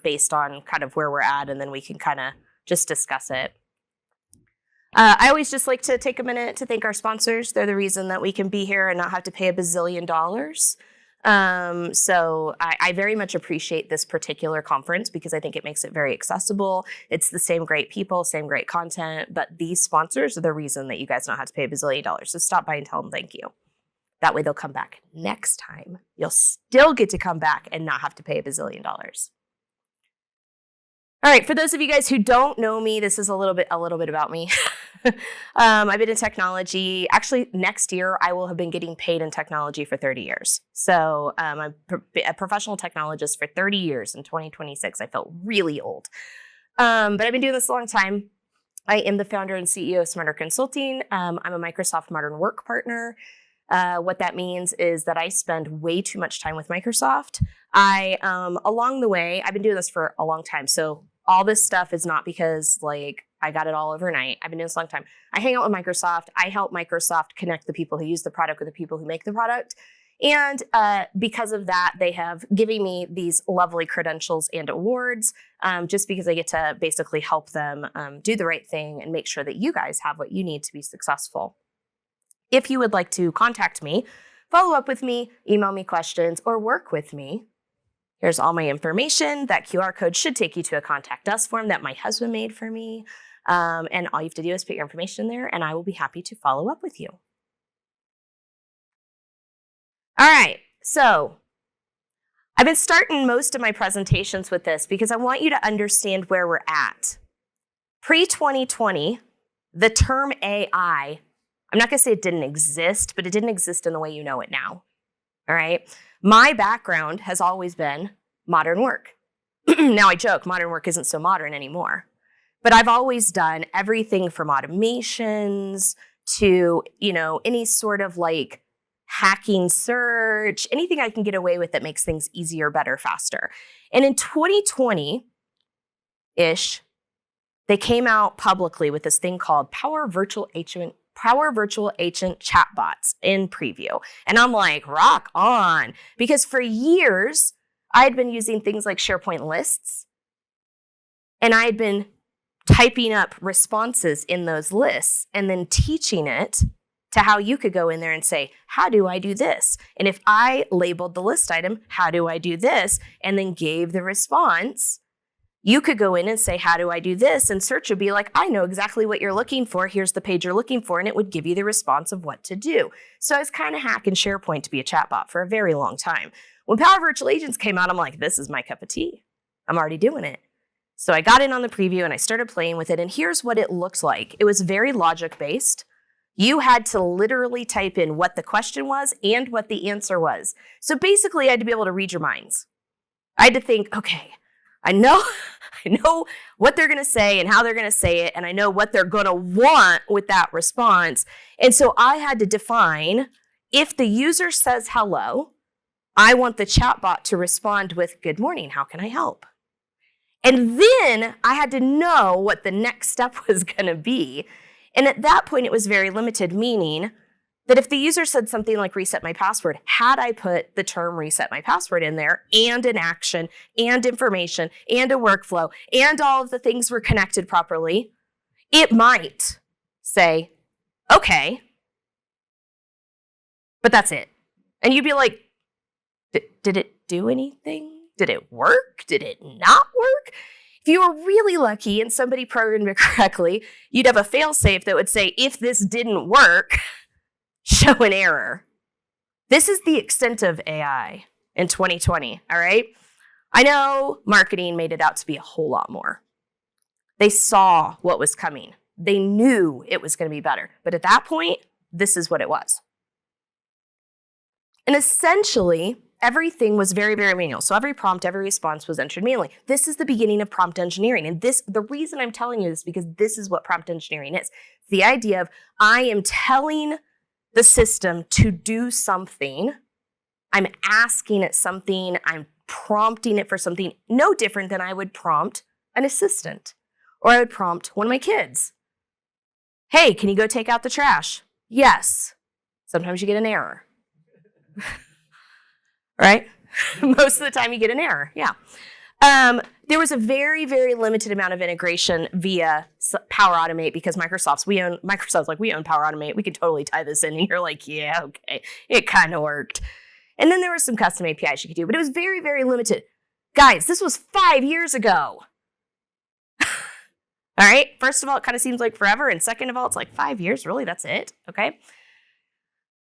based on kind of where we're at, and then we can kind of just discuss it. I always just like to take a minute to thank our sponsors. They're the reason that we can be here and not have to pay $1 bazillion. So I very much appreciate this particular conference because I think it makes it very accessible. It's the same great people, same great content, but these sponsors are the reason that you guys don't have to pay $1 bazillion. So stop by and tell them thank you. That way they'll come back next time. You'll still get to come back and not have to pay $1 bazillion. All right, for those of you guys who don't know me, this is a little bit about me. I've been in technology. Actually, next year, I will have been getting paid in technology for 30 years. So I'm a professional technologist for 30 years. In 2026, I felt really old. But I've been doing this a long time. I am the founder and CEO of Smarter Consulting. I'm a Microsoft Modern Work partner. What that means is that I spend way too much time with Microsoft. Along the way, I've been doing this for a long time. So all this stuff is not because I got it all overnight. I've been doing this a long time. I hang out with Microsoft. I help Microsoft connect the people who use the product with the people who make the product. And because of that, they have given me these lovely credentials and awards just because I get to basically help them do the right thing and make sure that you guys have what you need to be successful. If you would like to contact me, follow up with me, email me questions, or work with me, here's all my information. That QR code should take you to a contact us form that my husband made for me. And all you have to do is put your information in there, and I will be happy to follow up with you. All right, so I've been starting most of my presentations with this because I want you to understand where we're at. Pre-2020, the term AI, I'm not going to say it didn't exist, but it didn't exist in the way you know it now. All right. My background has always been modern work. Now I joke, modern work isn't so modern anymore, but I've always done everything from automations to, any sort of hacking search, anything I can get away with that makes things easier, better, faster. And in 2020-ish, they came out publicly with this thing called Power Virtual Agent chatbots in preview. And I'm like, rock on. Because for years, I had been using things like SharePoint lists, and I had been typing up responses in those lists and then teaching it to how you could go in there and say, how do I do this? And if I labeled the list item, how do I do this? And then gave the response, you could go in and say, how do I do this? And search would be like, I know exactly what you're looking for. Here's the page you're looking for. And it would give you the response of what to do. So I was kind of hacking SharePoint to be a chatbot for a very long time. When Power Virtual Agents came out, I'm like, this is my cup of tea. I'm already doing it. So I got in on the preview and I started playing with it. And here's what it looked like. It was very logic-based. You had to literally type in what the question was and what the answer was. So basically, I had to be able to read your minds. I had to think, okay, I know what they're going to say and how they're going to say it, and I know what they're going to want with that response. And so I had to define, if the user says hello, I want the chatbot to respond with, good morning, how can I help? And then I had to know what the next step was going to be. And at that point, it was very limited, meaning that if the user said something like reset my password, had I put the term reset my password in there and an action and information and a workflow and all of the things were connected properly, it might say, okay, but that's it. And you'd be like, did it do anything? Did it work? Did it not work? If you were really lucky and somebody programmed it correctly, you'd have a fail-safe that would say, if this didn't work, show an error. This is the extent of AI in 2020, all right? I know marketing made it out to be a whole lot more. They saw what was coming. They knew it was going to be better. But at that point, this is what it was. And essentially, everything was very, very manual. So every prompt, every response was entered manually. This is the beginning of prompt engineering. And the reason I'm telling you this is because this is what prompt engineering is. The idea of I am telling the system to do something. I'm asking it something. I'm prompting it for something no different than I would prompt an assistant, or I would prompt one of my kids. Hey, can you go take out the trash? Yes. Sometimes you get an error. Right? Most of the time you get an error, yeah. There was a very, very limited amount of integration via Power Automate because Microsoft's like, we own Power Automate. We could totally tie this in. And you're like, yeah, okay. It kind of worked. And then there were some custom APIs you could do, but it was very, very limited. Guys, this was 5 years ago. All right. First of all, it kind of seems like forever. And second of all, it's like 5 years. Really? That's it? Okay.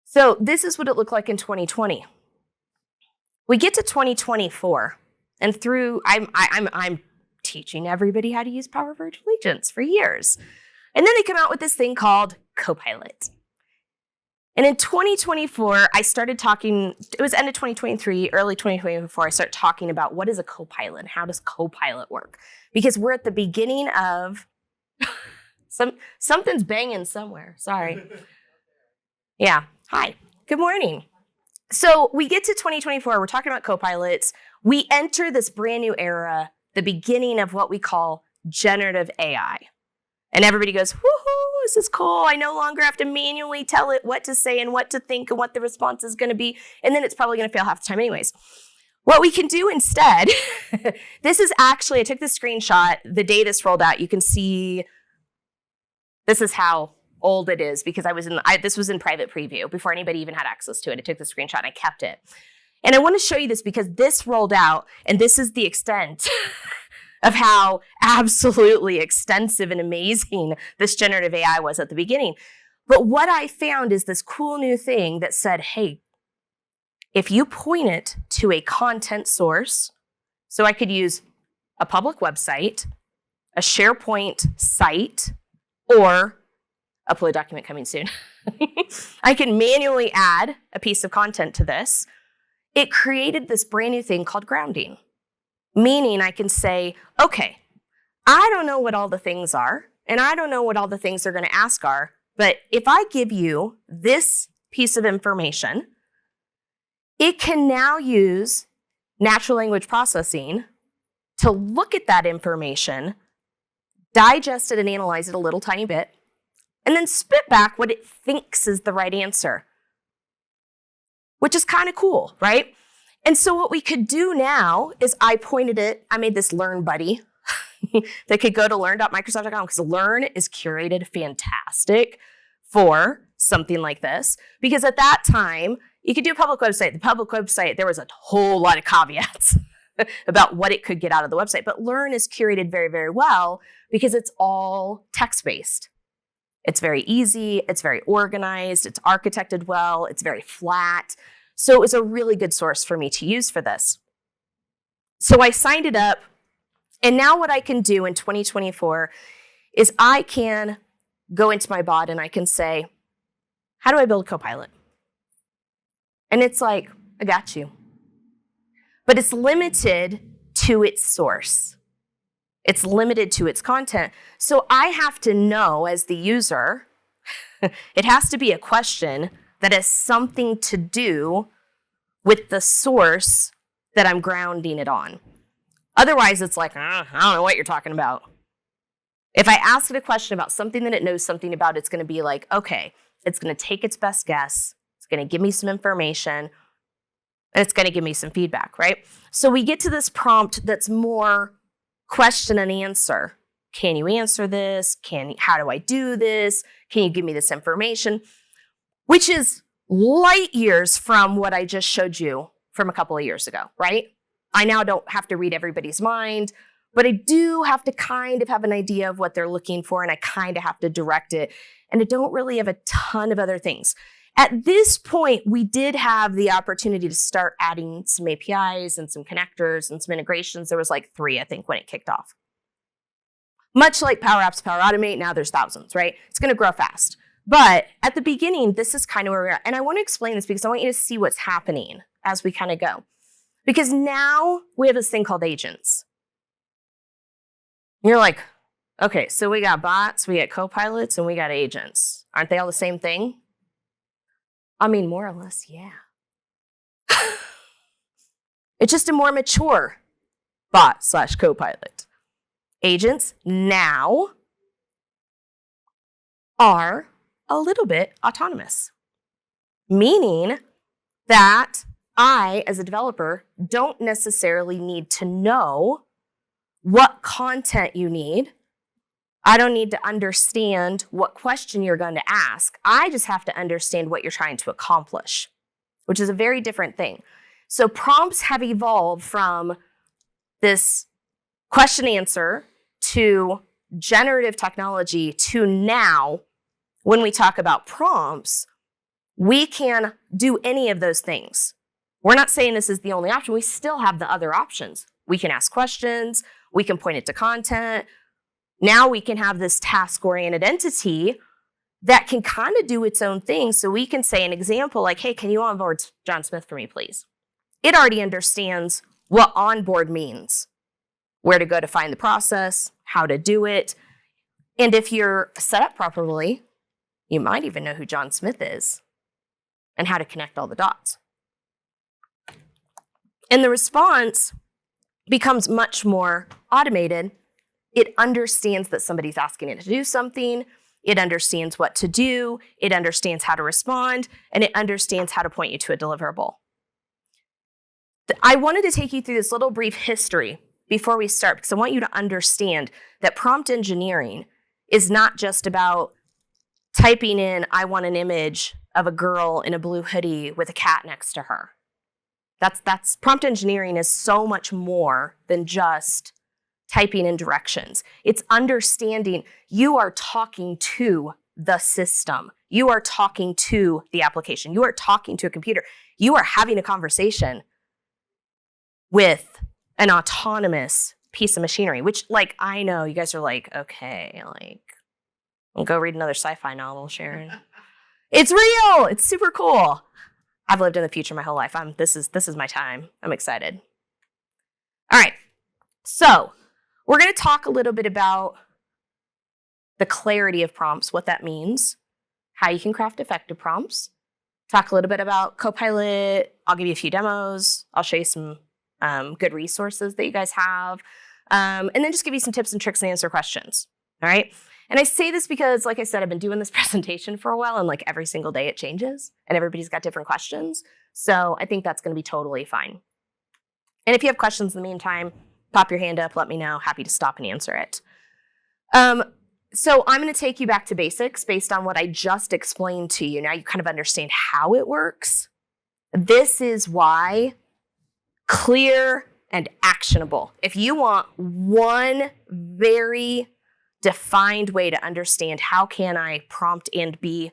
So this is what it looked like in 2020. We get to 2024, and I'm teaching everybody how to use Power Virtual Agents for years. And then they come out with this thing called Copilot. And in 2024, I started talking, it was end of 2023, early 2024, I started talking about what is a Copilot and how does Copilot work? Because we're at the beginning of, something's banging somewhere, sorry. Yeah, hi, good morning. So we get to 2024, we're talking about Copilots. We enter this brand new era, the beginning of what we call generative AI. And everybody goes, woohoo, this is cool. I no longer have to manually tell it what to say and what to think and what the response is going to be. And then it's probably going to fail half the time anyways. What we can do instead, this is actually, I took this screenshot the day this rolled out. You can see, this is how old it is because this was in private preview before anybody even had access to it. I took the screenshot and I kept it. And I want to show you this because this rolled out and this is the extent of how absolutely extensive and amazing this generative AI was at the beginning. But what I found is this cool new thing that said, hey, if you point it to a content source, so I could use a public website, a SharePoint site, or upload document coming soon. I can manually add a piece of content to this. It created this brand new thing called grounding. Meaning I can say, okay, I don't know what all the things are, and I don't know what all the things they're going to ask are, but if I give you this piece of information, it can now use natural language processing to look at that information, digest it and analyze it a little tiny bit, and then spit back what it thinks is the right answer, which is kind of cool, right? And so what we could do now is I made this Learn buddy that could go to learn.microsoft.com because Learn is curated fantastic for something like this. Because at that time, you could do a public website. The public website, there was a whole lot of caveats about what it could get out of the website. But Learn is curated very, very well because it's all text-based. It's very easy, it's very organized, it's architected well, it's very flat. So it was a really good source for me to use for this. So I signed it up, and now what I can do in 2024 is I can go into my bot and I can say, how do I build Copilot? And it's like, I got you. But it's limited to its source. It's limited to its content. So I have to know as the user, it has to be a question that has something to do with the source that I'm grounding it on. Otherwise, it's like, I don't know what you're talking about. If I ask it a question about something that it knows something about, it's going to be like, okay, it's going to take its best guess. It's going to give me some information, and it's going to give me some feedback, right? So we get to this prompt that's more question and answer. Can you answer this? How do I do this? Can you give me this information? Which is light years from what I just showed you from a couple of years ago, right? I now don't have to read everybody's mind, but I do have to kind of have an idea of what they're looking for, and I kind of have to direct it. And I don't really have a ton of other things. At this point, we did have the opportunity to start adding some APIs and some connectors and some integrations. There was like 3, I think, when it kicked off. Much like Power Apps, Power Automate, now there's thousands, right? It's going to grow fast. But at the beginning, this is kind of where we're at. And I want to explain this because I want you to see what's happening as we kind of go. Because now we have this thing called agents. And you're like, okay, so we got bots, we got copilots, and we got agents. Aren't they all the same thing? I mean, more or less, yeah. It's just a more mature bot/copilot. Agents now are a little bit autonomous, meaning that I, as a developer, don't necessarily need to know what content you need. I don't need to understand what question you're going to ask. I just have to understand what you're trying to accomplish, which is a very different thing. So prompts have evolved from this question answer to generative technology to now, when we talk about prompts, we can do any of those things. We're not saying this is the only option. We still have the other options. We can ask questions. We can point it to content. Now we can have this task-oriented entity that can kind of do its own thing. So we can say an example like, hey, can you onboard John Smith for me, please? It already understands what onboard means, where to go to find the process, how to do it. And if you're set up properly, you might even know who John Smith is and how to connect all the dots. And the response becomes much more automated. It understands that somebody's asking it to do something. It understands what to do. It understands how to respond. And it understands how to point you to a deliverable. I wanted to take you through this little brief history before we start, because I want you to understand that prompt engineering is not just about typing in, I want an image of a girl in a blue hoodie with a cat next to her. That's prompt engineering is so much more than just typing in directions. It's understanding you are talking to the system. You are talking to the application. You are talking to a computer. You are having a conversation with an autonomous piece of machinery, which, like, I know you guys are like, okay, like, I'll go read another sci-fi novel, Sharon. It's real. It's super cool. I've lived in the future my whole life. This is my time. I'm excited. All right. So we're going to talk a little bit about the clarity of prompts, what that means, how you can craft effective prompts, talk a little bit about Copilot. I'll give you a few demos. I'll show you some good resources that you guys have, and then just give you some tips and tricks and answer questions. All right. And I say this because, like I said, I've been doing this presentation for a while, and like every single day it changes and everybody's got different questions. So I think that's going to be totally fine. And if you have questions in the meantime, pop your hand up, let me know. Happy to stop and answer it. So I'm going to take you back to basics based on what I just explained to you. Now you kind of understand how it works. This is why clear and actionable. If you want one very defined way to understand how can I prompt and be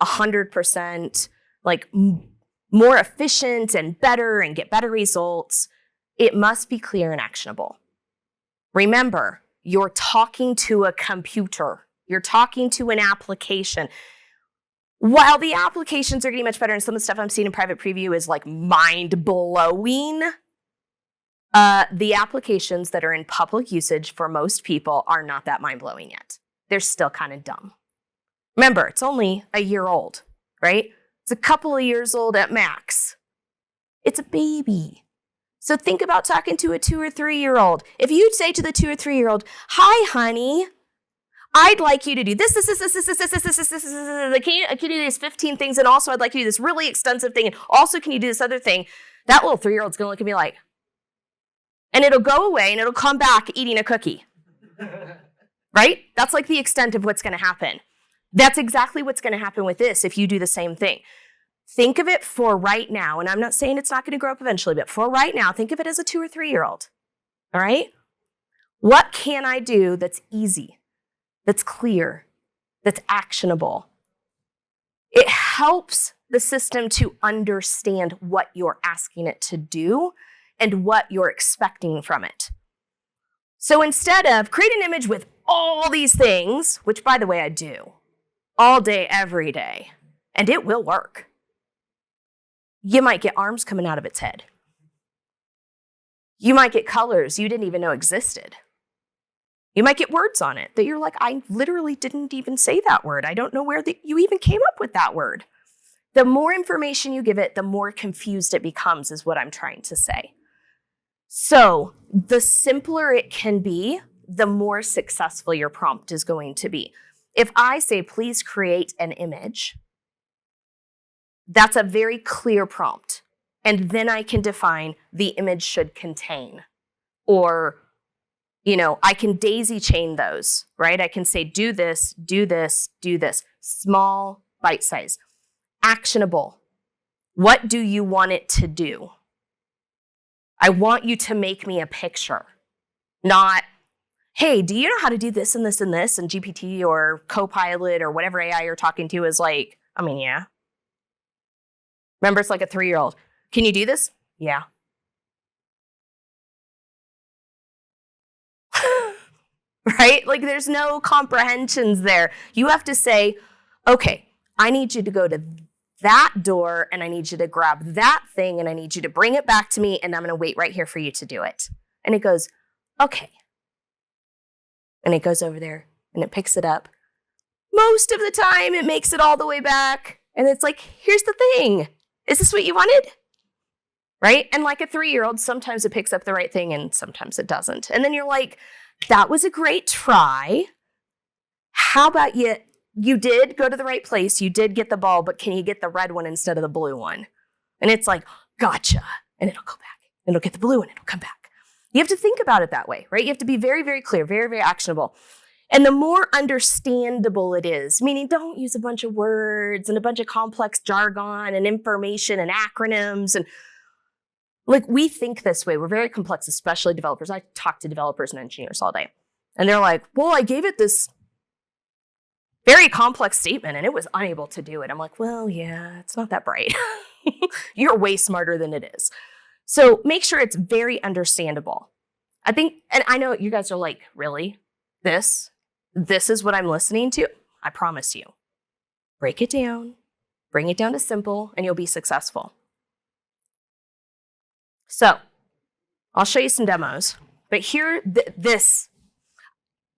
100% like more efficient and better and get better results, it must be clear and actionable. Remember, you're talking to a computer. You're talking to an application. While the applications are getting much better and some of the stuff I'm seeing in private preview is like mind-blowing, the applications that are in public usage for most people are not that mind-blowing yet. They're still kind of dumb. Remember, it's only a year old, right? It's a couple of years old at max. It's a baby. So think about talking to a 2 or 3-year-old. If you'd say to the 2 or 3-year-old, hi, honey, I'd like you to do this. Can you do these 15 things? And also I'd like you to do this really extensive thing. And also can you do this other thing? That little 3-year-old's going to look at me like, and it'll go away and it'll come back eating a cookie. Right? That's like the extent of what's going to happen. That's exactly what's going to happen with this if you do the same thing. Think of it for right now, and I'm not saying it's not going to grow up eventually, but for right now, think of it as a 2 or 3-year-old. All right? What can I do that's easy, that's clear, that's actionable? It helps the system to understand what you're asking it to do and what you're expecting from it. So instead of create an image with all these things, which by the way I do, all day, every day, and it will work, you might get arms coming out of its head. You might get colors you didn't even know existed. You might get words on it that you're like, I literally didn't even say that word. I don't know where you even came up with that word. The more information you give it, the more confused it becomes, is what I'm trying to say. So the simpler it can be, the more successful your prompt is going to be. If I say, please create an image, that's a very clear prompt. And then I can define the image should contain, or I can daisy chain those, right? I can say, do this, do this, do this. Small, bite size. Actionable. What do you want it to do? I want you to make me a picture, not, hey, do you know how to do this and this and this? And GPT or Copilot or whatever AI you're talking to is like, yeah. Remember, it's like a 3-year-old. Can you do this? Yeah. Right? Like there's no comprehensions there. You have to say, okay, I need you to go to that door and I need you to grab that thing and I need you to bring it back to me and I'm going to wait right here for you to do it. And it goes, okay. And it goes over there and it picks it up. Most of the time it makes it all the way back and it's like, here's the thing. Is this what you wanted? Right? And like a 3-year-old, sometimes it picks up the right thing and sometimes it doesn't. And then you're like, that was a great try. How about you did go to the right place. You did get the ball, but can you get the red one instead of the blue one? And it's like, gotcha. And it'll go back. And it'll get the blue one. It'll come back. You have to think about it that way, right? You have to be very, very clear, very, very actionable. And the more understandable it is, meaning don't use a bunch of words and a bunch of complex jargon and information and acronyms. And like we think this way. We're very complex, especially developers. I talk to developers and engineers all day. And they're like, well, I gave it this very complex statement and it was unable to do it. I'm like, well, yeah, it's not that bright. You're way smarter than it is. So make sure it's very understandable. I think, and I know you guys are like, really? This is what I'm listening to? I promise you. Break it down, bring it down to simple, and you'll be successful. So I'll show you some demos, but here, this.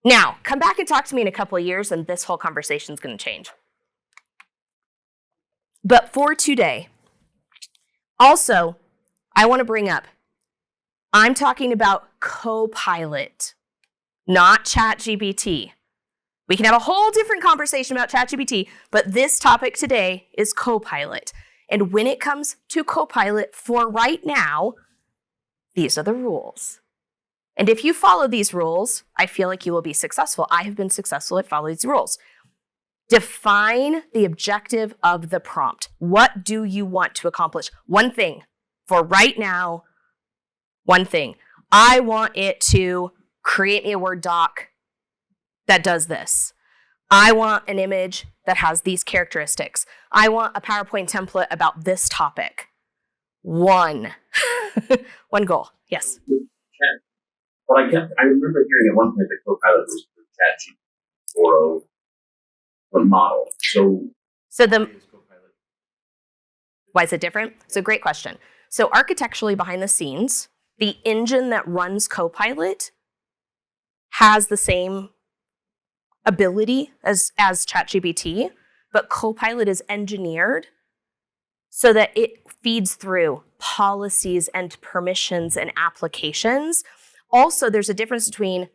Now, come back and talk to me in a couple of years and this whole conversation is going to change. But for today, also, I want to bring up, I'm talking about Copilot, not ChatGPT. We can have a whole different conversation about ChatGPT, but this topic today is Copilot. And when it comes to Copilot for right now, these are the rules. And if you follow these rules, I feel like you will be successful. I have been successful at following these rules. Define the objective of the prompt. What do you want to accomplish? One thing. For right now, one thing. I want it to create me a Word doc that does this. I want an image that has these characteristics. I want a PowerPoint template about this topic. One goal. Yes. But I remember hearing at one point that Copilot was the ChatGPT 4.0 model. Why is it different? It's a great question. So architecturally behind the scenes, the engine that runs Copilot has the same ability as ChatGPT, but Copilot is engineered so that it feeds through policies and permissions and applications. Also, there's a difference between,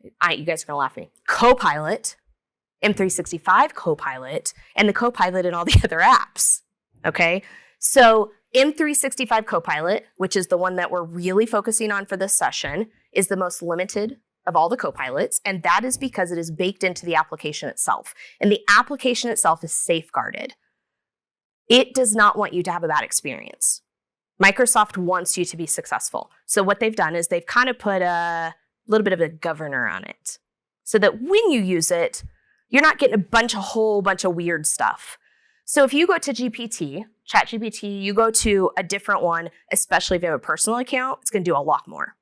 you guys are going to laugh at me, Copilot, M365 Copilot, and the Copilot in all the other apps, okay? So M365 Copilot, which is the one that we're really focusing on for this session, is the most limited of all the Copilots, and that is because it is baked into the application itself. And the application itself is safeguarded. It does not want you to have a bad experience. Microsoft wants you to be successful. So what they've done is they've kind of put a little bit of a governor on it so that when you use it, you're not getting a whole bunch of weird stuff. So if you go to ChatGPT, you go to a different one, especially if you have a personal account, it's going to do a lot more.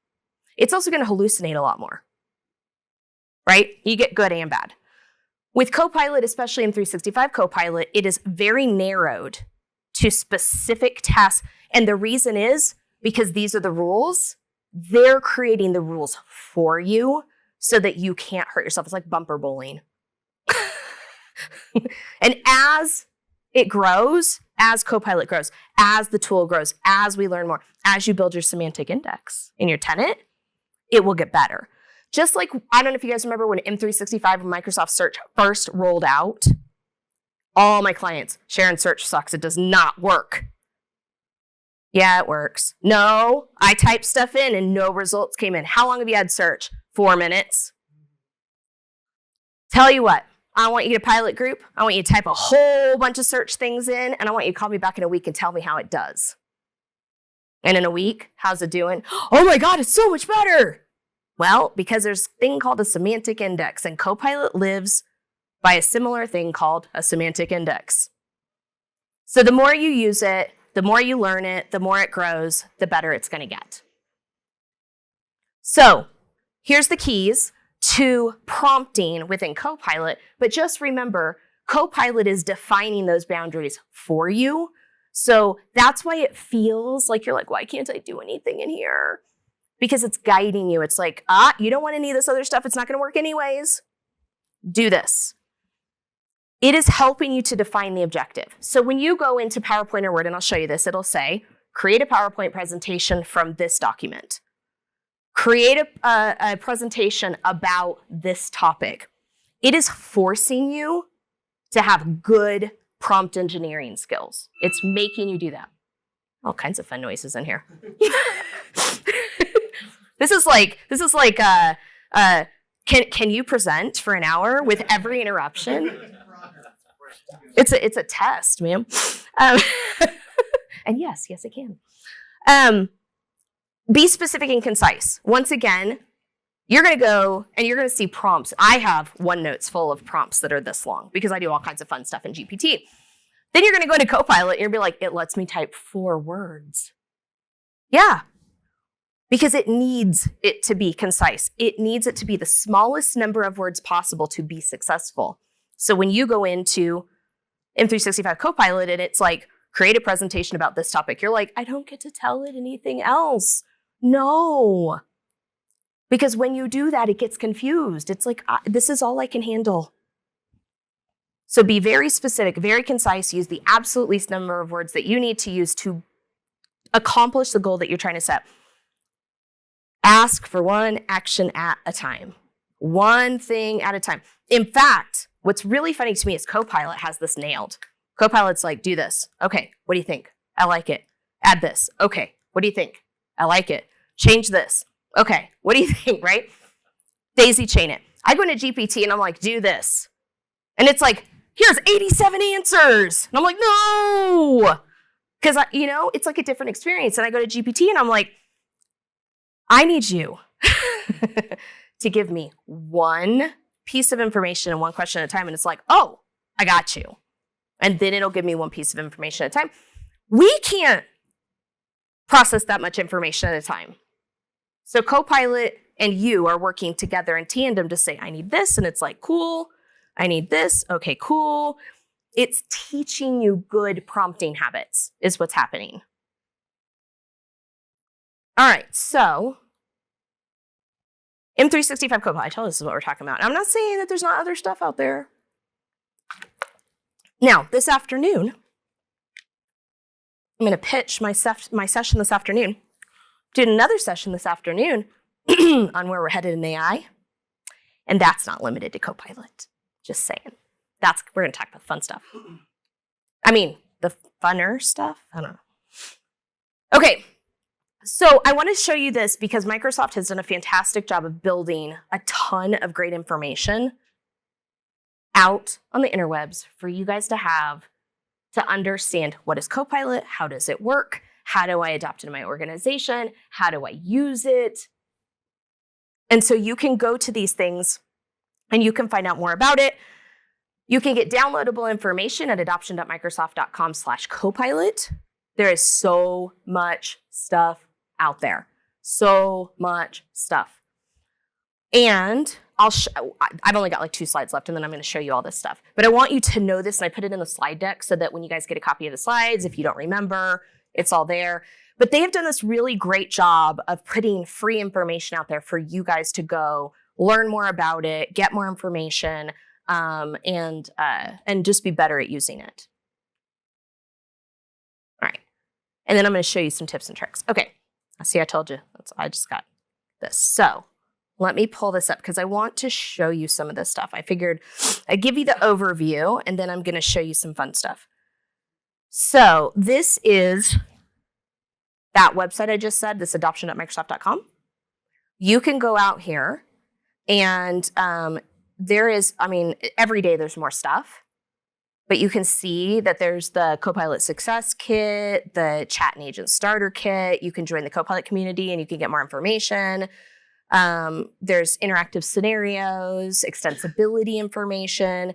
It's also going to hallucinate a lot more, right? You get good and bad. With Copilot, especially M365 Copilot, it is very narrowed to specific tasks. And the reason is because these are the rules. They're creating the rules for you so that you can't hurt yourself. It's like bumper bowling. And as it grows, as Copilot grows, as the tool grows, as we learn more, as you build your semantic index in your tenant, it will get better. Just like, I don't know if you guys remember when M365 and Microsoft Search first rolled out, all my clients, Sharon, Search sucks, it does not work. Yeah, it works. No, I typed stuff in and no results came in. How long have you had search? 4 minutes. Tell you what, I want you to pilot group. I want you to type a whole bunch of search things in, and I want you to call me back in a week and tell me how it does. And in a week, how's it doing? Oh my God, it's so much better. Well, because there's a thing called a semantic index, and Copilot lives by a similar thing called a semantic index. So the more you use it, the more you learn it, the more it grows, the better it's going to get. So here's the keys to prompting within Copilot, but just remember, Copilot is defining those boundaries for you. So that's why it feels like you're like, why can't I do anything in here? Because it's guiding you. It's like, you don't want any of this other stuff. It's not going to work anyways. Do this. It is helping you to define the objective. So when you go into PowerPoint or Word, and I'll show you this, it'll say, create a PowerPoint presentation from this document. Create a presentation about this topic. It is forcing you to have good prompt engineering skills. It's making you do that. All kinds of fun noises in here. This is like can you present for an hour with every interruption? It's a test, ma'am. And yes, it can. Be specific and concise. Once again, you're going to go and you're going to see prompts. I have OneNotes full of prompts that are this long because I do all kinds of fun stuff in GPT. Then you're going to go into Copilot and you'll be like, it lets me type 4 words. Yeah, because it needs it to be concise. It needs it to be the smallest number of words possible to be successful. So when you go into M365 Copilot and it's like, create a presentation about this topic, you're like, I don't get to tell it anything else. No. Because when you do that, it gets confused. It's like, this is all I can handle. So be very specific, very concise. Use the absolute least number of words that you need to use to accomplish the goal that you're trying to set. Ask for one action at a time. One thing at a time. In fact, what's really funny to me is Copilot has this nailed. Copilot's like, do this. Okay, what do you think? I like it. Add this. Okay, what do you think? I like it. Change this. Okay, what do you think, right? Daisy chain it. I go into GPT and I'm like, do this. And it's like, here's 87 answers. And I'm like, no. Because, it's like a different experience. And I go to GPT and I'm like, I need you to give me one piece of information and one question at a time. And it's like, oh, I got you. And then it'll give me one piece of information at a time. We can't process that much information at a time. So Copilot and you are working together in tandem to say, I need this. And it's like, cool. I need this. Okay, cool. It's teaching you good prompting habits is what's happening. All right, so M365 Copilot, I tell you this is what we're talking about. I'm not saying that there's not other stuff out there. Now, this afternoon, I'm going to pitch my session this afternoon. Did another session this afternoon on where we're headed in AI. And that's not limited to Copilot. Just saying. We're going to talk about the fun stuff. I mean, the funner stuff? I don't know. Okay. So I want to show you this because Microsoft has done a fantastic job of building a ton of great information out on the interwebs for you guys to have to understand what is Copilot, how does it work, how do I adopt it in my organization, how do I use it. And so you can go to these things and you can find out more about it. You can get downloadable information at adoption.microsoft.com/Copilot. There is so much stuff out there. So much stuff. And I've only got like 2 slides left and then I'm going to show you all this stuff. But I want you to know this and I put it in the slide deck so that when you guys get a copy of the slides, if you don't remember, it's all there. But they have done this really great job of putting free information out there for you guys to go learn more about it, get more information, and just be better at using it. All right. And then I'm going to show you some tips and tricks. Okay. See, I told you. I just got this. So let me pull this up because I want to show you some of this stuff. I figured I'd give you the overview and then I'm going to show you some fun stuff. So this is that website I just said, this adoption.microsoft.com, you can go out here and there is, every day there's more stuff. But you can see that there's the Copilot Success Kit, the Chat and Agent Starter Kit. You can join the Copilot community and you can get more information. There's interactive scenarios, extensibility information,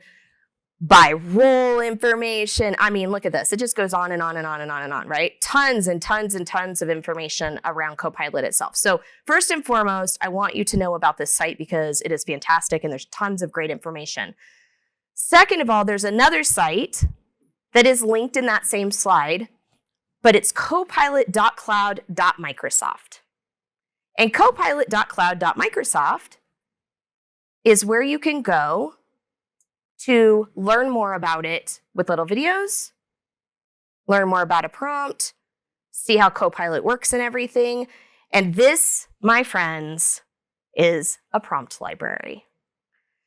by role information. Look at this. It just goes on and on and on and on and on, right? Tons and tons and tons of information around Copilot itself. So first and foremost, I want you to know about this site because it is fantastic and there's tons of great information. Second of all, there's another site that is linked in that same slide, but it's copilot.cloud.microsoft. And copilot.cloud.microsoft is where you can go to learn more about it with little videos, learn more about a prompt, see how Copilot works and everything. And this, my friends, is a prompt library.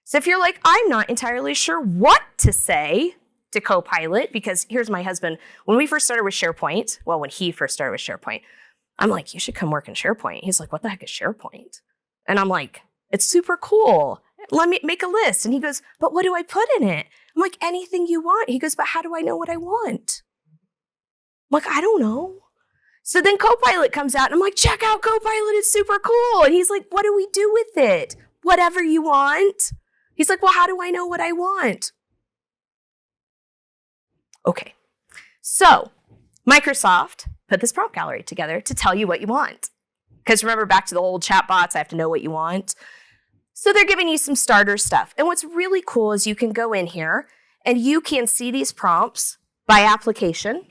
So if you're like, I'm not entirely sure what to say to Copilot, because here's my husband. When we first started with SharePoint, when he first started with SharePoint, I'm like, you should come work in SharePoint. He's like, what the heck is SharePoint? And I'm like, it's super cool. Let me make a list. And he goes, but what do I put in it? I'm like, anything you want. He goes, but how do I know what I want? I'm like, I don't know. So then Copilot comes out and I'm like, check out Copilot. It's super cool. And he's like, what do we do with it? Whatever you want. He's like, well, how do I know what I want? Okay, so Microsoft put this prompt gallery together to tell you what you want. Because remember, back to the old chatbots, I have to know what you want. So they're giving you some starter stuff. And what's really cool is you can go in here and you can see these prompts by application.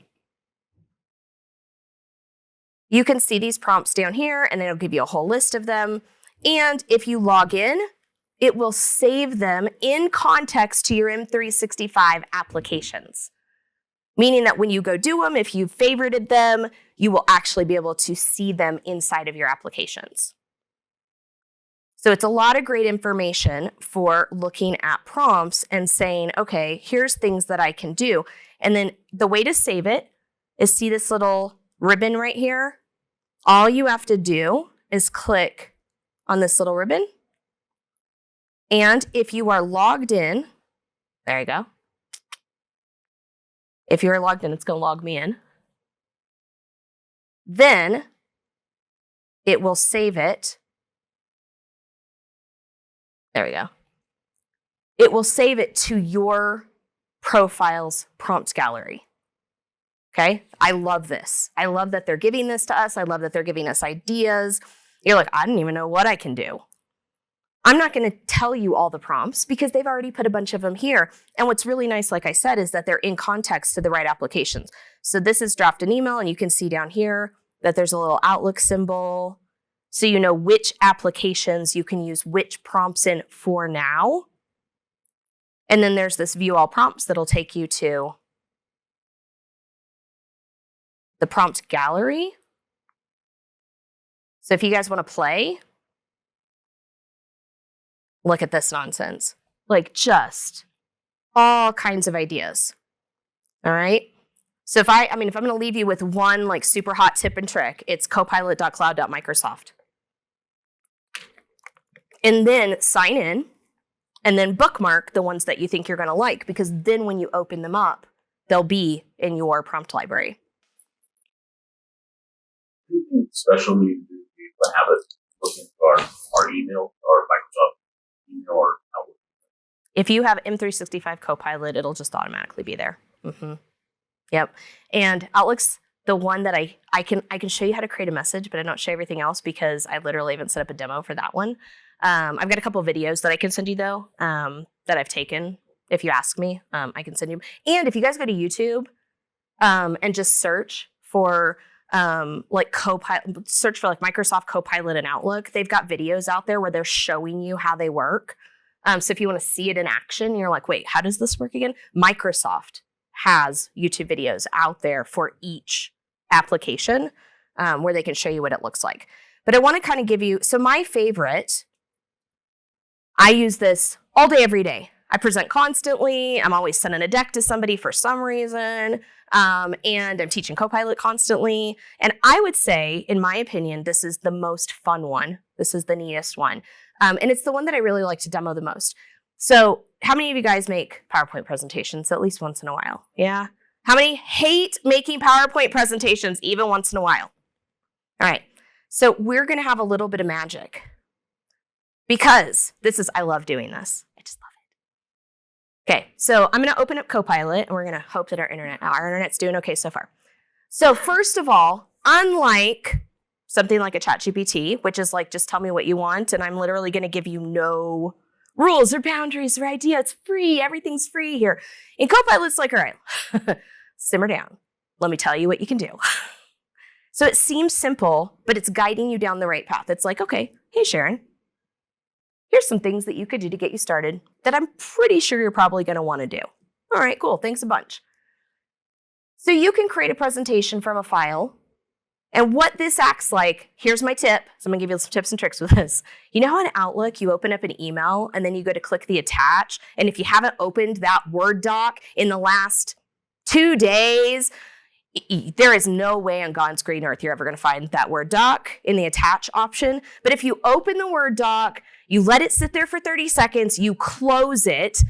You can see these prompts down here and it'll give you a whole list of them. And if you log in, it will save them in context to your M365 applications. Meaning that when you go do them, if you favorited them, you will actually be able to see them inside of your applications. So it's a lot of great information for looking at prompts and saying, okay, here's things that I can do. And then the way to save it is see this little ribbon right here? All you have to do is click on this little ribbon. And if you are logged in, there you go. If you're logged in, it's going to log me in. Then it will save it. There we go. It will save it to your profile's prompt gallery. Okay? I love this. I love that they're giving this to us. I love that they're giving us ideas. You're like, I don't even know what I can do. I'm not going to tell you all the prompts because they've already put a bunch of them here. And what's really nice, like I said, is that they're in context to the right applications. So this is draft an email, and you can see down here that there's a little Outlook symbol. So you know which applications you can use which prompts in for now. And then there's this view all prompts that'll take you to the prompt gallery. So if you guys want to play, look at this nonsense. Like just all kinds of ideas. All right. So if I'm going to leave you with one like super hot tip and trick, it's copilot.cloud.microsoft. And then sign in and then bookmark the ones that you think you're going to like, because then when you open them up, they'll be in your prompt library. Anything special we have it looking for our email or Microsoft email or Outlook? If you have M365 Copilot, it'll just automatically be there. Mm-hmm. Yep. And Outlook's the one that I can show you how to create a message, but I don't show everything else because I literally haven't set up a demo for that one. I've got a couple of videos that I can send you though, that I've taken. If you ask me, I can send you. And if you guys go to YouTube and just search for search for Microsoft Copilot and Outlook, they've got videos out there where they're showing you how they work. So if you want to see it in action, you're like, wait, how does this work again? Microsoft has YouTube videos out there for each application where they can show you what it looks like. But I want to kind of give you, so my favorite, I use this all day, every day. I present constantly. I'm always sending a deck to somebody for some reason. And I'm teaching Copilot constantly. And I would say, in my opinion, this is the most fun one. This is the neatest one. And it's the one that I really like to demo the most. So how many of you guys make PowerPoint presentations at least once in a while? Yeah? How many hate making PowerPoint presentations even once in a while? All right. So we're going to have a little bit of magic. Because I love doing this. I just love it. Okay, so I'm going to open up Copilot, and we're going to hope that our internet's doing okay so far. So first of all, unlike something like a ChatGPT, which is like, just tell me what you want, and I'm literally going to give you no rules or boundaries or idea. It's free. Everything's free here. In Copilot, it's like, all right, simmer down. Let me tell you what you can do. So it seems simple, but it's guiding you down the right path. It's like, okay, hey, Sharon, here's some things that you could do to get you started that I'm pretty sure you're probably going to want to do. All right, cool. Thanks a bunch. So you can create a presentation from a file. And what this acts like, here's my tip. So I'm going to give you some tips and tricks with this. You know how in Outlook, you open up an email and then you go to click the attach. And if you haven't opened that Word doc in the last 2 days, there is no way on God's green earth you're ever going to find that Word doc in the attach option. But if you open the Word doc, you let it sit there for 30 seconds, you close it,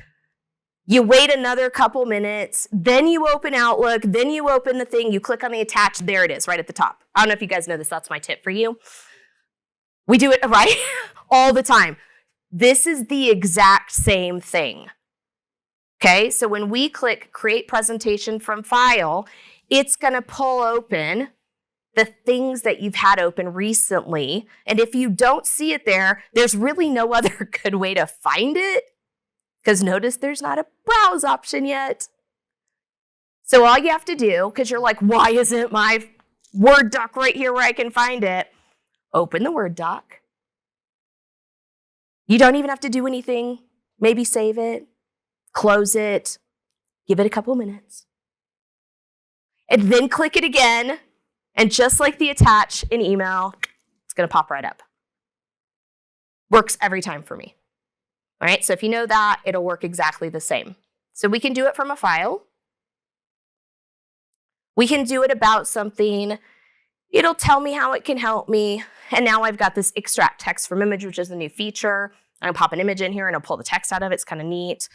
you wait another couple minutes, then you open Outlook, then you open the thing, you click on the attach, there it is, right at the top. I don't know if you guys know this, that's my tip for you. We do it, right? All the time. This is the exact same thing. Okay, so when we click Create Presentation from File, it's going to pull open the things that you've had open recently. And if you don't see it there, there's really no other good way to find it. Because notice there's not a browse option yet. So all you have to do, because you're like, why isn't my Word doc right here where I can find it? Open the Word doc. You don't even have to do anything. Maybe save it, close it, give it a couple minutes. And then click it again. And just like the attach in email, it's going to pop right up. Works every time for me. All right, so if you know that, it'll work exactly the same. So we can do it from a file. We can do it about something. It'll tell me how it can help me. And now I've got this extract text from image, which is a new feature. I'll pop an image in here and I'll pull the text out of it. It's kind of neat.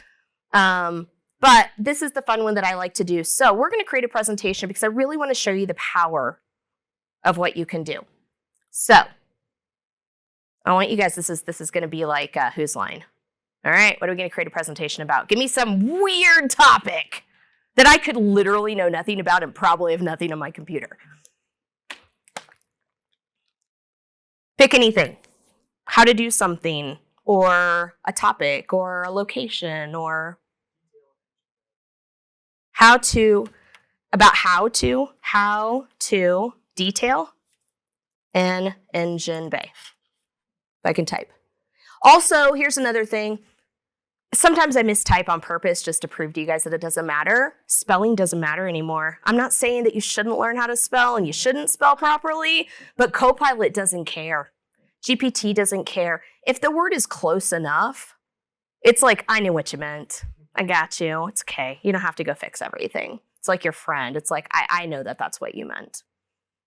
But this is the fun one that I like to do. So we're going to create a presentation because I really want to show you the power of what you can do. So I want you guys, this is going to be like Whose Line? All right, what are we going to create a presentation about? Give me some weird topic that I could literally know nothing about and probably have nothing on my computer. Pick anything. How to do something, or a topic, or a location, or how to detail an engine bay. If I can type. Also, here's another thing. Sometimes I mistype on purpose just to prove to you guys that it doesn't matter. Spelling doesn't matter anymore. I'm not saying that you shouldn't learn how to spell and you shouldn't spell properly, but Copilot doesn't care. GPT doesn't care. If the word is close enough, it's like, I knew what you meant. I got you. It's okay. You don't have to go fix everything. It's like your friend. It's like, I know that that's what you meant.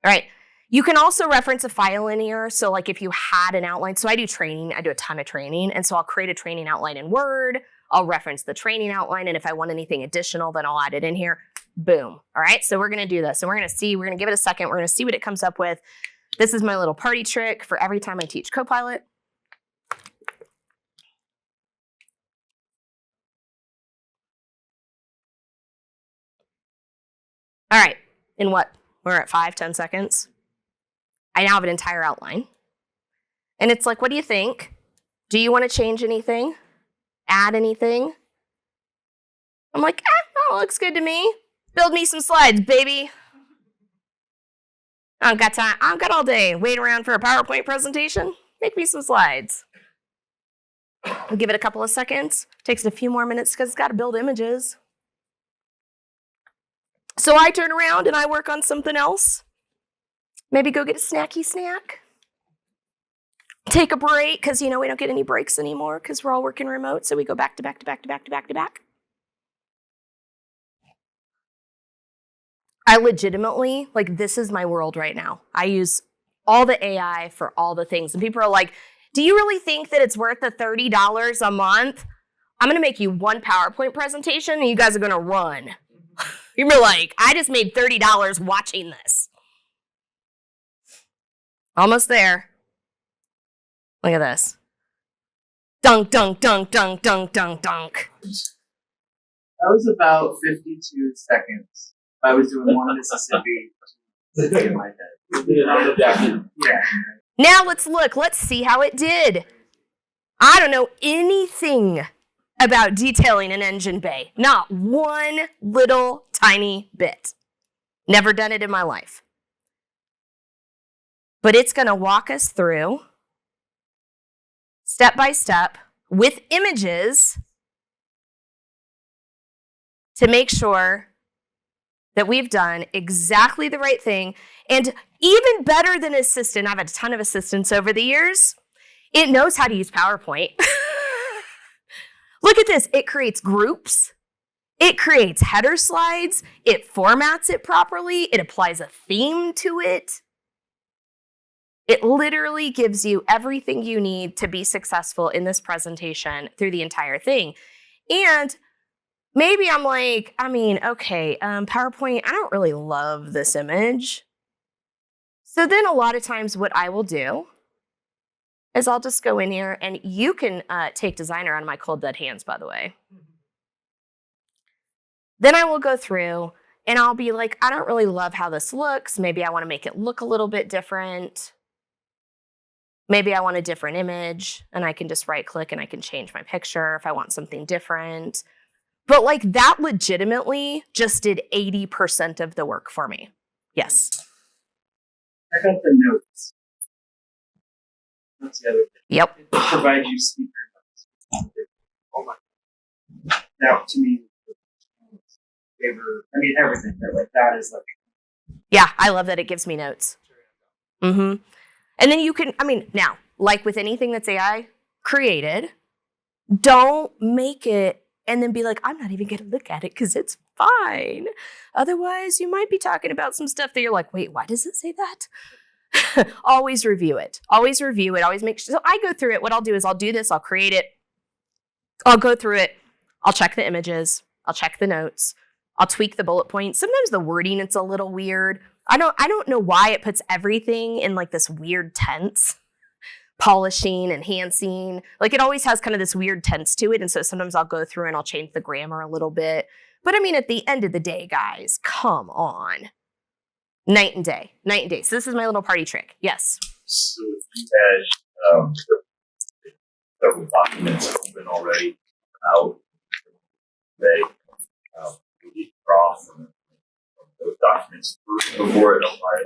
All right. You can also reference a file in here. So like if you had an outline, so I do training, I do a ton of training. And so I'll create a training outline in Word. I'll reference the training outline. And if I want anything additional, then I'll add it in here. Boom. All right. So we're going to do this. And we're going to give it a second. We're going to see what it comes up with. This is my little party trick for every time I teach Copilot. All right. In what? We're at 5-10 seconds. I now have an entire outline. And it's like, what do you think? Do you want to change anything? Add anything? I'm like, that looks good to me. Build me some slides, baby. I don't got time. I don't got all day. Wait around for a PowerPoint presentation. Make me some slides. I'll give it a couple of seconds. Takes a few more minutes because it's got to build images. So I turn around and I work on something else. Maybe go get a snacky snack. take a break because, we don't get any breaks anymore because we're all working remote. So we go back to back to back to back to back to back. I legitimately, this is my world right now. I use all the AI for all the things. And people are like, do you really think that it's worth the $30 a month? I'm going to make you one PowerPoint presentation and you guys are going to run. You're like, I just made $30 watching this. Almost there. Look at this. Dunk, dunk, dunk, dunk, dunk, dunk, dunk. That was about 52 seconds. I was doing one Mississippi in my head. Yeah. Now let's look. Let's see how it did. I don't know anything about detailing an engine bay. Not one little tiny bit. Never done it in my life. But it's going to walk us through step by step with images to make sure that we've done exactly the right thing. And even better than assistant, I've had a ton of assistants over the years. It knows how to use PowerPoint. Look at this. It creates groups. It creates header slides. It formats it properly. It applies a theme to it. It literally gives you everything you need to be successful in this presentation through the entire thing. And maybe I'm like, PowerPoint, I don't really love this image. So then a lot of times what I will do is I'll just go in here, and you can take Designer out of my cold dead hands, by the way. Then I will go through and I'll be like, I don't really love how this looks. Maybe I want to make it look a little bit different. Maybe I want a different image, and I can just right click and I can change my picture if I want something different. But that legitimately just did 80% of the work for me. Yes. I got the notes. That's the other thing. Yep. It provides you speaker notes. Oh my. Now, to me, everything. That is Yeah, I love that it gives me notes. Mm-hmm. And then you can, now, like with anything that's AI created, don't make it and then be like, I'm not even going to look at it because it's fine. Otherwise, you might be talking about some stuff that you're like, wait, why does it say that? Always review it. Always review it. Always make sure. So I go through it. What I'll do is I'll do this. I'll create it. I'll go through it. I'll check the images. I'll check the notes. I'll tweak the bullet points. Sometimes the wording, it's a little weird. I don't know why it puts everything in this weird tense. Polishing, enhancing. It always has kind of this weird tense to it. And so sometimes I'll go through and I'll change the grammar a little bit. But at the end of the day, guys, come on. Night and day. Night and day. So this is my little party trick. Yes. So if you had several documents open already out, they would you draw from those documents before it applied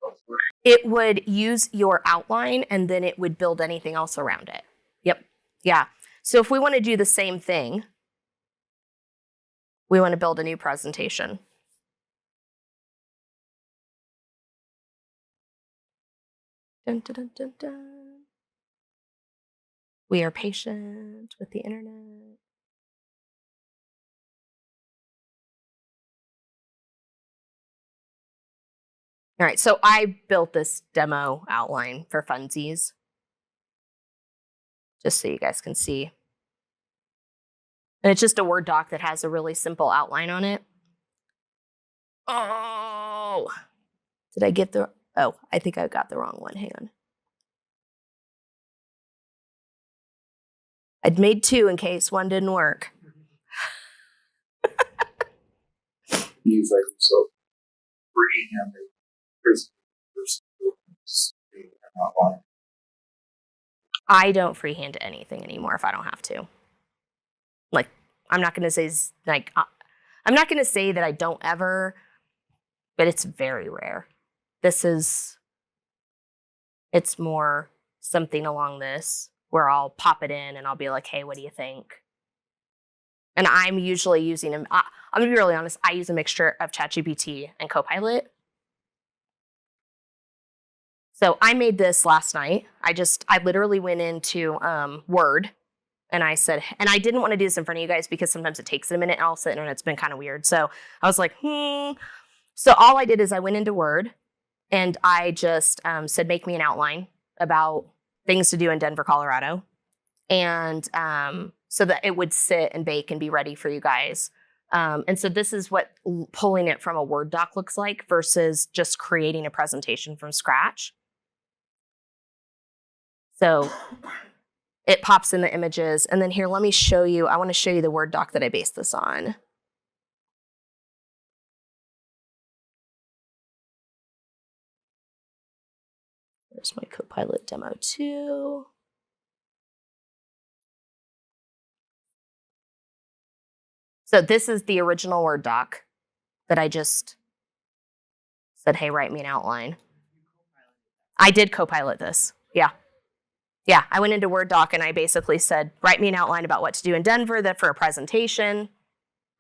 elsewhere? It would use your outline and then it would build anything else around it. Yep. Yeah. So if we want to do the same thing, we want to build a new presentation. Dun, dun, dun, dun, dun. We are patient with the internet. All right, so I built this demo outline for funsies, just so you guys can see. And it's just a Word doc that has a really simple outline on it. Oh, did I get the, I think I got the wrong one, hang on. I'd made two in case one didn't work. Use yourself freehand I don't freehand anything anymore if I don't have to. I'm not going to say I'm not going to say that I don't ever, but it's very rare. It's more something along this where I'll pop it in and I'll be like, hey, what do you think? And I'm usually using them. I'm going to be really honest. I use a mixture of ChatGPT and Copilot. So I made this last night. I literally went into Word and I said, and I didn't want to do this in front of you guys because sometimes it takes a minute and I'll sit and it's been kind of weird. So I was like, So all I did is I went into Word and I just said, make me an outline about things to do in Denver, Colorado. And so that it would sit and bake and be ready for you guys. And so this is what pulling it from a Word doc looks like versus just creating a presentation from scratch. So it pops in the images. And then here, let me show you. I want to show you the Word doc that I based this on. There's my Copilot demo 2. So this is the original Word doc that I just said, hey, write me an outline. I did Copilot this. Yeah. Yeah, I went into Word doc and I basically said, write me an outline about what to do in Denver that for a presentation.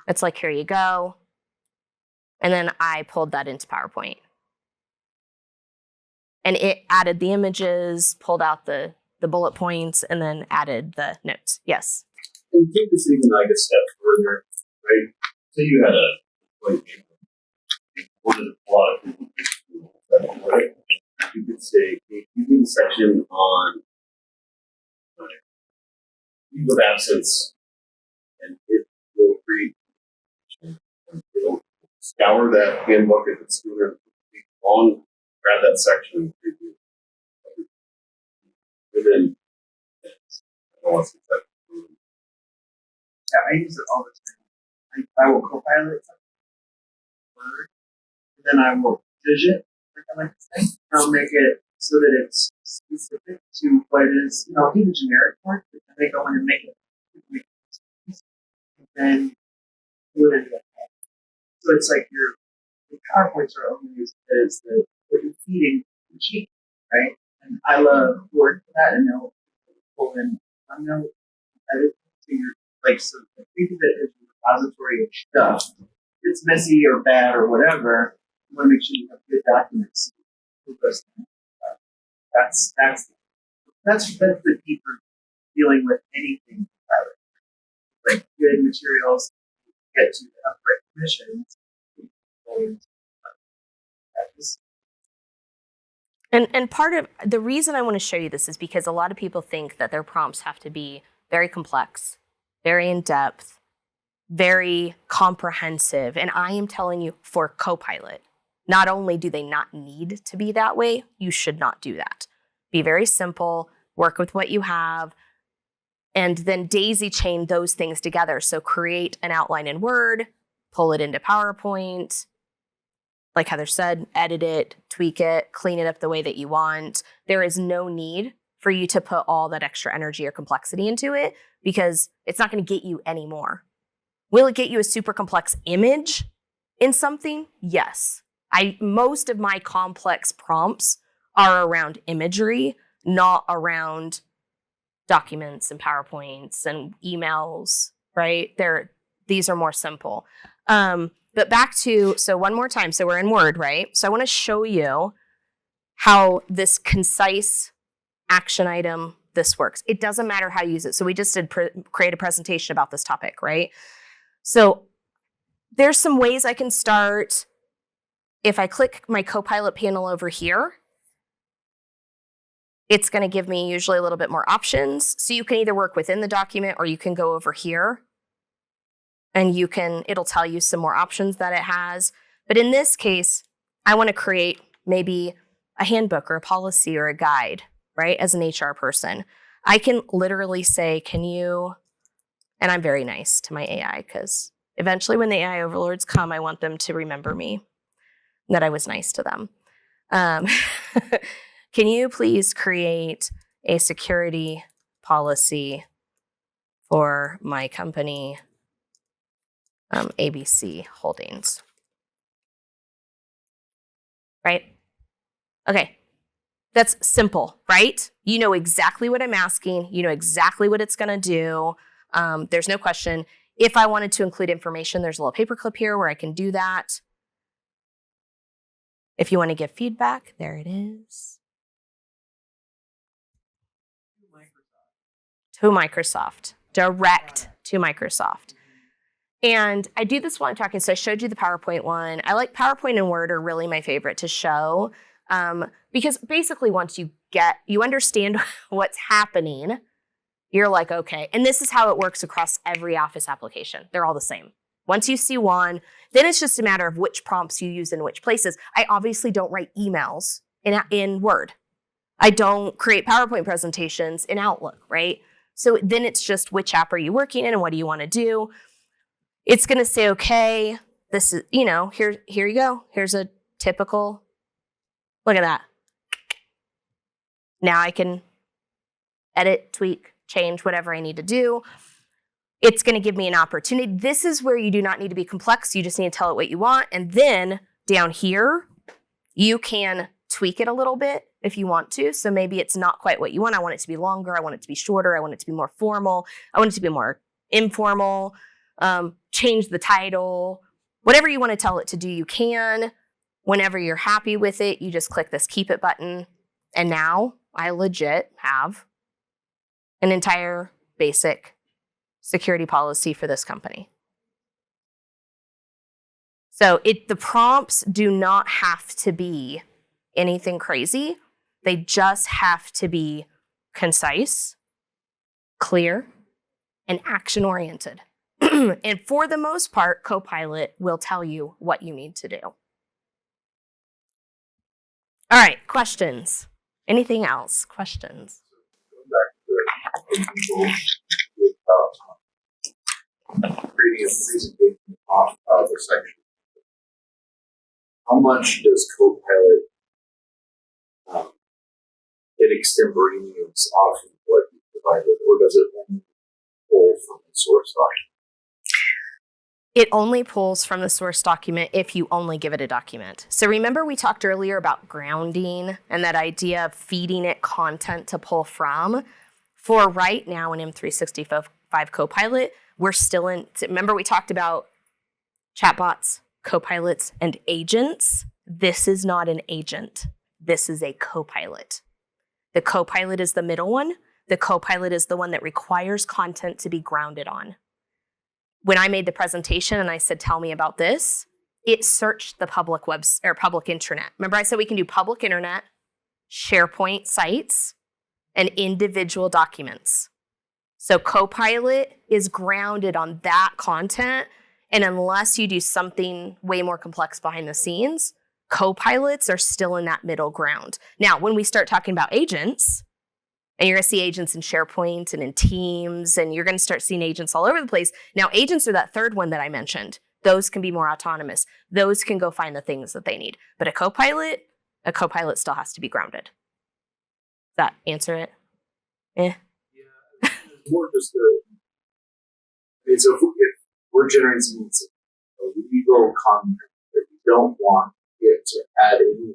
It's like, here you go. And then I pulled that into PowerPoint. And it added the images, pulled out the bullet points, and then added the notes. Yes. And take this even like a step further, right? So you had wanted to pull out a people, right? You could say, hey, give me a section on leave of absence, and it will create, it'll scour that handbook if it's long, grab that section, and preview within minutes. Yeah, I use it all the time. I will Copilot Word, and then I will vision, like I like to say. I'll make it so that it's specific to what it is. I'll do the generic part, but then they go in and make it. And then do it again. So it's like the PowerPoints are only as good as what you're feeding the sheet, right? And I love Word for that, and they'll pull in unknown edit to your so think of it as a repository of stuff. If it's messy or bad or whatever, you want to make sure you have good documents. That's the deeper dealing with anything. Like good materials, get to the upright commissions. And part of the reason I want to show you this is because a lot of people think that their prompts have to be very complex, very in-depth, very comprehensive. And I am telling you, for Copilot, not only do they not need to be that way, you should not do that. Be very simple, work with what you have, and then daisy chain those things together. So create an outline in Word, pull it into PowerPoint, like Heather said, edit it, tweak it, clean it up the way that you want. There is no need for you to put all that extra energy or complexity into it because it's not going to get you any more. Will it get you a super complex image in something? Yes. Most of my complex prompts are around imagery, not around documents and PowerPoints and emails, right? These are more simple. But back to, so one more time. So we're in Word, right? So I want to show you how this concise action item, this works. It doesn't matter how you use it. So we just did create a presentation about this topic, right? So there's some ways I can start. If I click my Copilot panel over here, it's going to give me usually a little bit more options. So you can either work within the document or you can go over here and it'll tell you some more options that it has. But in this case, I want to create maybe a handbook or a policy or a guide, right? As an HR person, I can literally say, and I'm very nice to my AI because eventually when the AI overlords come, I want them to remember me, that I was nice to them. Can you please create a security policy for my company, ABC Holdings? Right? Okay. That's simple, right? You know exactly what I'm asking. You know exactly what it's going to do. There's no question. If I wanted to include information, there's a little paperclip here where I can do that. If you want to give feedback, there it is. to Microsoft, direct to Microsoft. And I do this while I'm talking. So I showed you the PowerPoint one. I like PowerPoint and Word are really my favorite to show because basically once you understand what's happening, you're like, okay. And this is how it works across every Office application. They're all the same. Once you see one, then it's just a matter of which prompts you use in which places. I obviously don't write emails in Word. I don't create PowerPoint presentations in Outlook, right? So then it's just which app are you working in and what do you want to do? It's going to say, okay, this is, here you go. Here's a typical, look at that. Now I can edit, tweak, change whatever I need to do. It's going to give me an opportunity. This is where you do not need to be complex. You just need to tell it what you want. And then down here, you can tweak it a little bit if you want to. So maybe it's not quite what you want. I want it to be longer. I want it to be shorter. I want it to be more formal. I want it to be more informal. Change the title. Whatever you want to tell it to do, you can. Whenever you're happy with it, you just click this keep it button. And now I legit have an entire basic security policy for this company. So the prompts do not have to be anything crazy. They just have to be concise, clear, and action-oriented. And for the most part, Copilot will tell you what you need to do. All right, questions? Anything else? Questions? Creating a presentation off of a section. How much does Copilot get extemporaneous off of what you provided, or does it only pull from the source document? It only pulls from the source document if you only give it a document. So remember we talked earlier about grounding and that idea of feeding it content to pull from? For right now in M365 Copilot, we're still in, remember we talked about chatbots, copilots, and agents? This is not an agent. This is a copilot. The copilot is the middle one. The copilot is the one that requires content to be grounded on. When I made the presentation and I said, tell me about this, it searched the public public internet. Remember I said we can do public internet, SharePoint sites, and individual documents. So Copilot is grounded on that content. And unless you do something way more complex behind the scenes, Copilots are still in that middle ground. Now, when we start talking about agents, and you're going to see agents in SharePoint and in Teams, and you're going to start seeing agents all over the place. Now, agents are that third one that I mentioned. Those can be more autonomous. Those can go find the things that they need. But a copilot still has to be grounded. Does that answer it? Yeah, it's more just so if we're generating something that's legal content that we don't want it to add any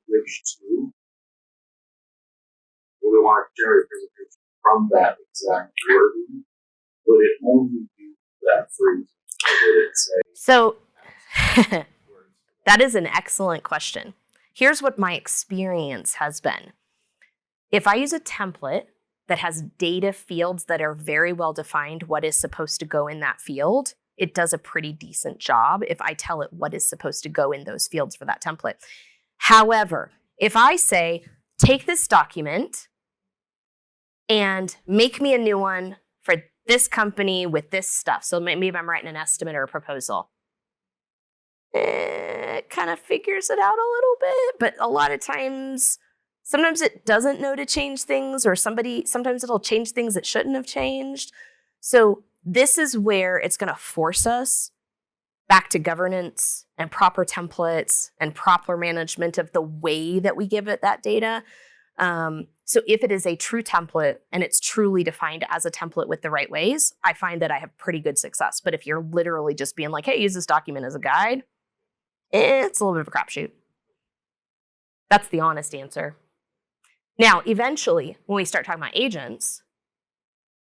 language to, we want to generate a presentation from that exact wording, would it only do that phrase? Or would it say? So that is an excellent question. Here's what my experience has been. If I use a template that has data fields that are very well defined, what is supposed to go in that field, it does a pretty decent job if I tell it what is supposed to go in those fields for that template. However, if I say, take this document and make me a new one for this company with this stuff. So maybe I'm writing an estimate or a proposal. It kind of figures it out a little bit, but a lot of times, sometimes it doesn't know to change things, or sometimes it'll change things it shouldn't have changed. So this is where it's going to force us back to governance and proper templates and proper management of the way that we give it that data. So if it is a true template and it's truly defined as a template with the right ways, I find that I have pretty good success. But if you're literally just being like, hey, use this document as a guide, it's a little bit of a crapshoot. That's the honest answer. Now, eventually, when we start talking about agents,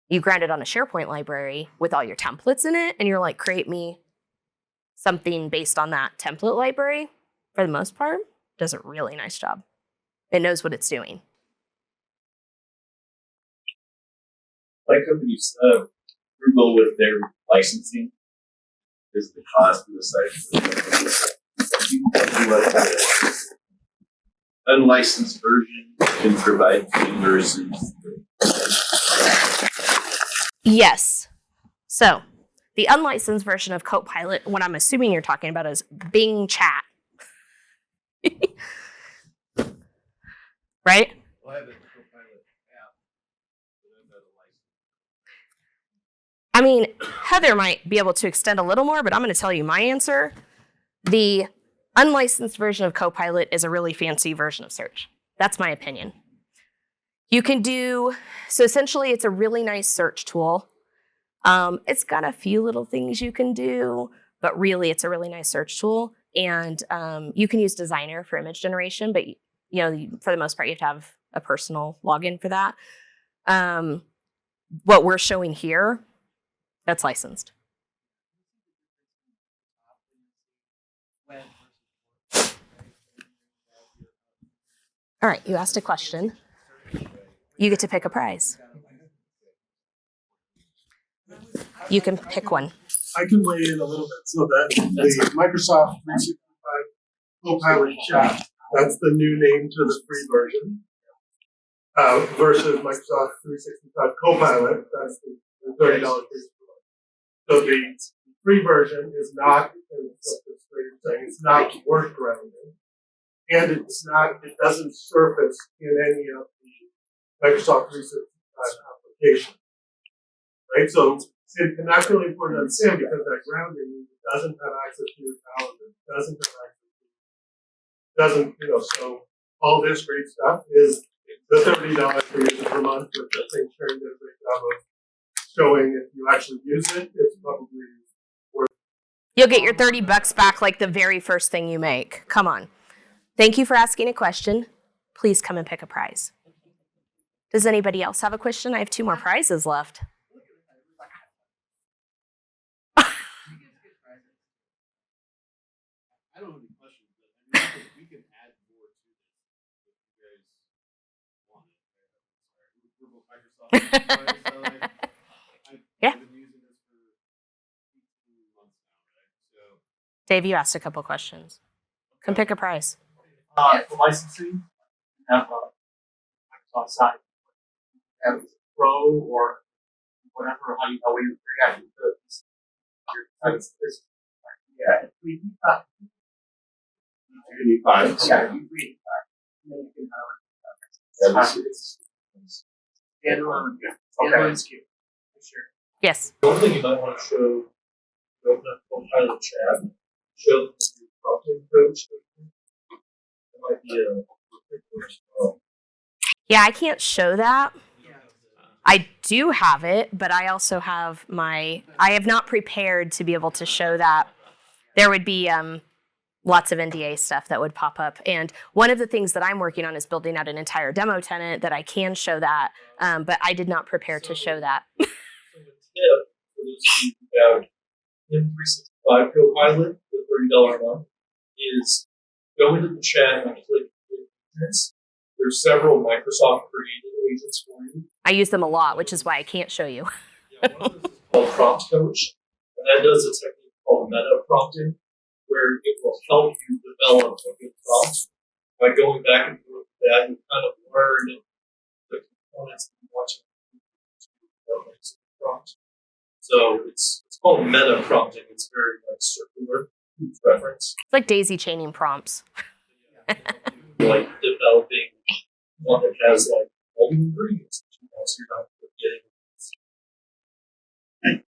you ground it on a SharePoint library with all your templates in it, and you're like, create me something based on that template library. For the most part, does a really nice job. It knows what it's doing. like companies Google with their licensing is the cost of the site. Unlicensed version can provide versus. Yes. So the unlicensed version of Copilot, what I'm assuming you're talking about is Bing Chat. Right? Well, I have a Copilot app, but I'm not a license. I mean, Heather might be able to extend a little more, but I'm going to tell you my answer. The unlicensed version of Copilot is a really fancy version of search. That's my opinion. You can do, so essentially it's a really nice search tool. It's got a few little things you can do, but really it's a really nice search tool. And you can use Designer for image generation, but for the most part, you have to have a personal login for that. What we're showing here, that's licensed. All right, you asked a question. You get to pick a prize. You can pick one. I can weigh in a little bit. So that the Microsoft 365 Copilot chat, that's the new name to the free version. Versus Microsoft 365 Copilot, that's the $30 free version. So the free version is not, it's not work grounded, and it doesn't surface in any of the Microsoft 365 applications. Right? So it's not really important to understand because that grounding means it doesn't have access to your calendar, so all this great stuff is the $30 per user per month, which I think Sharon did a great job of showing if you actually use it, it's probably worth it. You'll get your $30 back like the very first thing you make. Come on. Thank you for asking a question. Please come and pick a prize. Does anybody else have a question? I have 2 more prizes left. I don't have any questions, but we can add more to this if you guys want it. We're both Microsoft. Yeah. I've been using this for 18 months now, right? So, Dave, you asked a couple questions. Come pick a prize. For licensing, you have a Microsoft side, have Pro or whatever, how you react to this. Yeah, if we need that. you need 5. Yeah, you read that. Then you can standalone SKU. Sure. Yes. One thing you might want to show the Copilot chat, show the prompting coach. That might be a Yeah, I can't show that. I do have it, but I also have I have not prepared to be able to show that. There would be lots of NDA stuff that would pop up. And one of the things that I'm working on is building out an entire demo tenant that I can show that, but I did not prepare to show that. So a tip for those of you who have M365 Copilot, the $30 one, is go into the chat and click agents. There's several Microsoft created agents for you. I use them a lot, which is why I can't show you. Yeah, one of those is called Prompt Coach, and that does a technique called meta prompting, where it will help you develop a good prompt. By going back and forth with that, you kind of learn the components that you want to develop a prompt. So it's called meta prompting. It's very circular reference. It's like daisy chaining prompts. Like developing one that has like all the ingredients that you want, so you're not getting.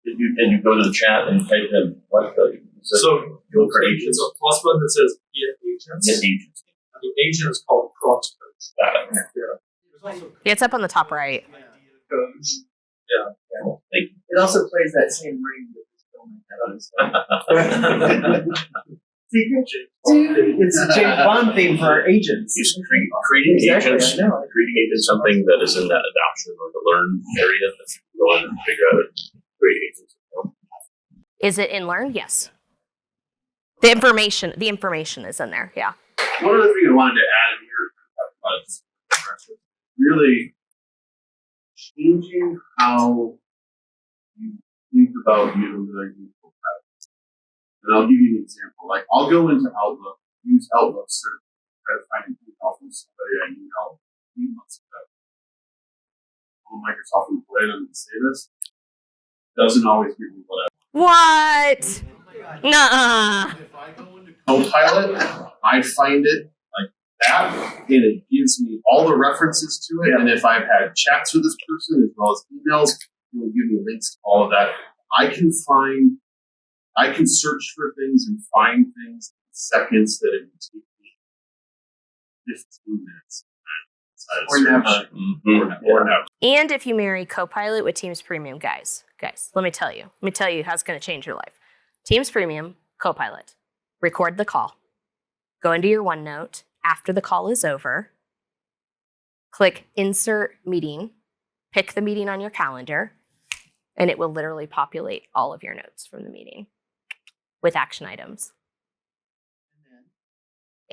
Did you go to the chat and type in what the So you'll for agents? It's a plus button that says get agents. Get agents. And the agent is called Prompt Coach. Got it. Yeah. There's also Yeah, it's up on the top right. Coach. yeah. Thank you. It also plays that same ring that this film. It's a James Bond theme for our agents. Just creating Exactly, agents. I know. Creating agents something that is in that adoption or the learn area that you go in and figure out create agents. Is it in Learn? Yes. The information is in there. Yeah. One other thing I wanted to add in here was really changing how you think about utilizing Copilot. And I'll give you an example. Like, I'll go into Outlook, use Outlook search, try to find an email from somebody I emailed 8 months ago. Microsoft employee, I'm going to say this, doesn't always give me what I want. What? Nuh-uh. If I go into Copilot, I find it like that, and it gives me all the references to it. And if I've had chats with this person as well as emails, it will give me links to all of that. I can search for things and find things in seconds that it would take me 15 minutes. Or never. Or never. And if you marry Copilot with Teams Premium, guys, let me tell you how it's going to change your life. Teams Premium, Copilot. Record the call. Go into your OneNote. After the call is over, click Insert Meeting. Pick the meeting on your calendar, and it will literally populate all of your notes from the meeting with action items.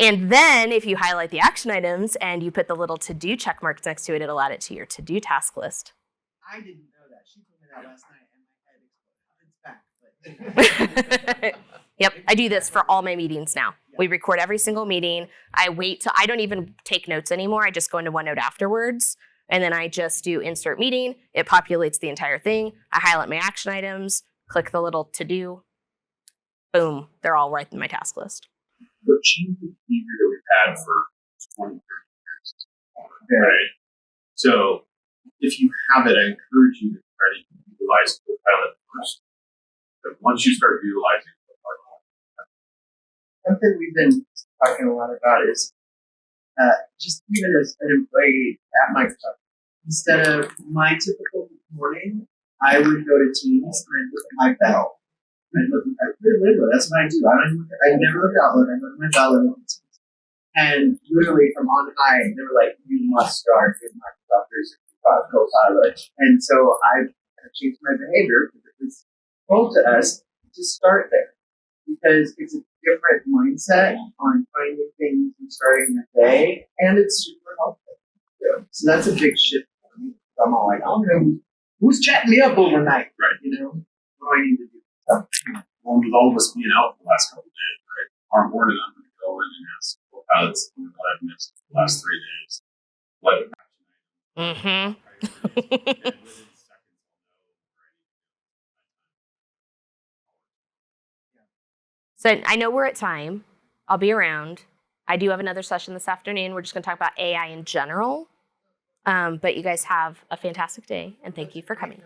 And then if you highlight the action items and you put the little to-do check marks next to it, it'll add it to your to-do task list. I didn't know that. She told me that last night, and my head exploded. It's back. But Yep, I do this for all my meetings now. We record every single meeting. I don't even take notes anymore. I just go into OneNote afterwards, and then I just do insert meeting. It populates the entire thing. I highlight my action items, click the little to-do. Boom, they're all right in my task list. The change in behavior that we've had for 20, 30 years. Right? So, if you have it, I encourage you to try to utilize Copilot first. But once you start utilizing Copilot, something we've been talking a lot about is just even as an employee at Microsoft, instead of my typical morning, I would go to Teams and I'd look at my bell. That's what I do. I never look at Outlook. I look at my bell and look at Teams. And literally from on high, they were like, "You must start with Microsoft 365 Copilot." And so I changed my behavior because it was told to us to start there because it's a different mindset on finding things and starting the day, and it's super helpful. So that's a big shift for me. I'm all like, I don't know who's chatting me up overnight, right? You know, what do I need to do? Well, with all of us being out for the last couple of days, right? Tomorrow morning, I'm going to go in and ask Copilots what I've missed the last 3 days. So I know we're at time. I'll be around. I do have another session this afternoon. We're just going to talk about AI in general. But you guys have a fantastic day, and thank you for coming.